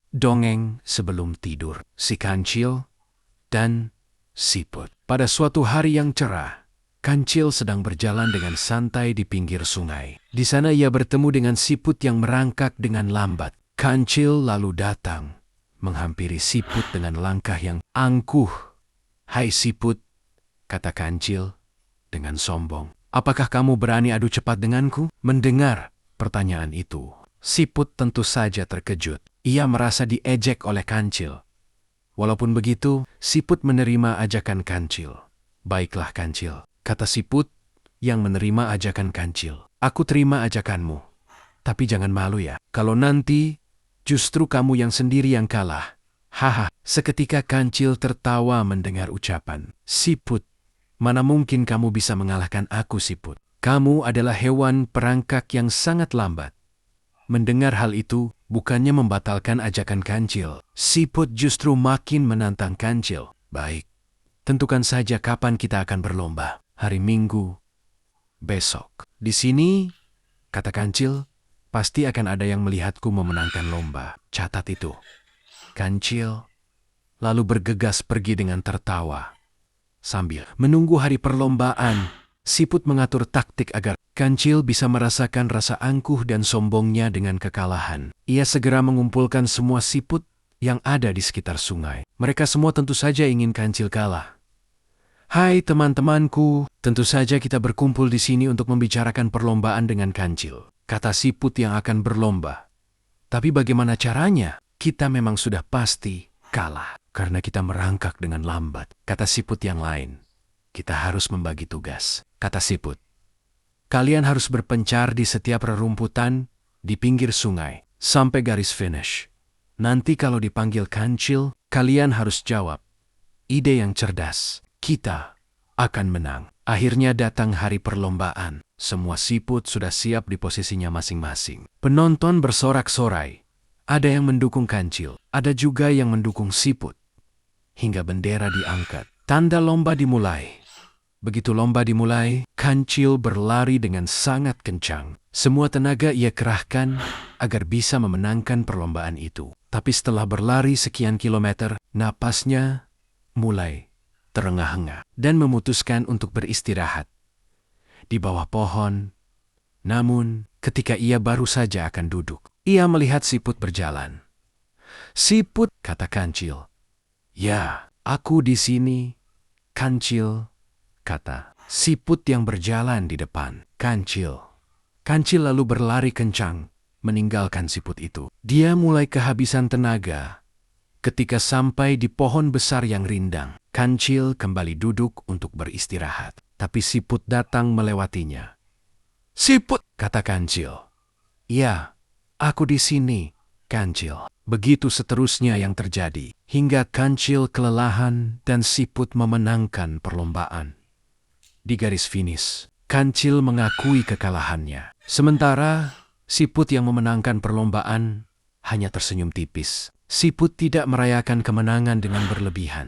Dongeng sebelum tidur, si Kancil dan Siput. Pada suatu hari yang cerah, Kancil sedang berjalan dengan santai di pinggir sungai. Di sana ia bertemu dengan Siput yang merangkak dengan lambat. Kancil lalu datang, menghampiri Siput dengan langkah yang angkuh. "Hai Siput," kata Kancil dengan sombong. "Apakah kamu berani adu cepat denganku?" Mendengar pertanyaan itu, Siput tentu saja terkejut. Ia merasa diejek oleh Kancil. Walaupun begitu, Siput menerima ajakan Kancil. "Baiklah Kancil," kata Siput yang menerima ajakan Kancil. "Aku terima ajakanmu. Tapi jangan malu ya, kalau nanti justru kamu yang sendiri yang kalah." "Haha," seketika Kancil tertawa mendengar ucapan Siput. "Mana mungkin kamu bisa mengalahkan aku, Siput. Kamu adalah hewan perangkak yang sangat lambat." Mendengar hal itu, bukannya membatalkan ajakan Kancil, Siput justru makin menantang Kancil. "Baik, tentukan saja kapan kita akan berlomba." "Hari Minggu besok. Di sini," kata Kancil, "pasti akan ada yang melihatku memenangkan lomba. Catat itu." Kancil lalu bergegas pergi dengan tertawa. Sambil menunggu hari perlombaan, Siput mengatur taktik agar Kancil bisa merasakan rasa angkuh dan sombongnya dengan kekalahan. Ia segera mengumpulkan semua siput yang ada di sekitar sungai. Mereka semua tentu saja ingin Kancil kalah. "Hai teman-temanku, tentu saja kita berkumpul di sini untuk membicarakan perlombaan dengan Kancil," kata siput yang akan berlomba. "Tapi bagaimana caranya? Kita memang sudah pasti kalah karena kita merangkak dengan lambat," kata siput yang lain. "Kita harus membagi tugas," kata Siput. "Kalian harus berpencar di setiap rerumputan di pinggir sungai sampai garis finish. Nanti kalau dipanggil Kancil, kalian harus jawab. Ide yang cerdas. Kita akan menang." Akhirnya datang hari perlombaan. Semua siput sudah siap di posisinya masing-masing. Penonton bersorak-sorai. Ada yang mendukung Kancil, ada juga yang mendukung Siput. Hingga bendera diangkat. Tanda lomba dimulai. Begitu lomba dimulai, Kancil berlari dengan sangat kencang. Semua tenaga ia kerahkan agar bisa memenangkan perlombaan itu. Tapi setelah berlari sekian kilometer, napasnya mulai terengah-engah dan memutuskan untuk beristirahat di bawah pohon. Namun, ketika ia baru saja akan duduk, ia melihat Siput berjalan. "Siput," kata Kancil. "Ya, aku di sini, Kancil," kata Siput yang berjalan di depan Kancil. Kancil lalu berlari kencang, meninggalkan Siput itu. Dia mulai kehabisan tenaga. Ketika sampai di pohon besar yang rindang, Kancil kembali duduk untuk beristirahat. Tapi Siput datang melewatinya. "Siput," kata Kancil. "Ya, aku di sini, Kancil." Begitu seterusnya yang terjadi, hingga Kancil kelelahan dan Siput memenangkan perlombaan. Di garis finish, Kancil mengakui kekalahannya. Sementara Siput yang memenangkan perlombaan hanya tersenyum tipis. Siput tidak merayakan kemenangan dengan berlebihan.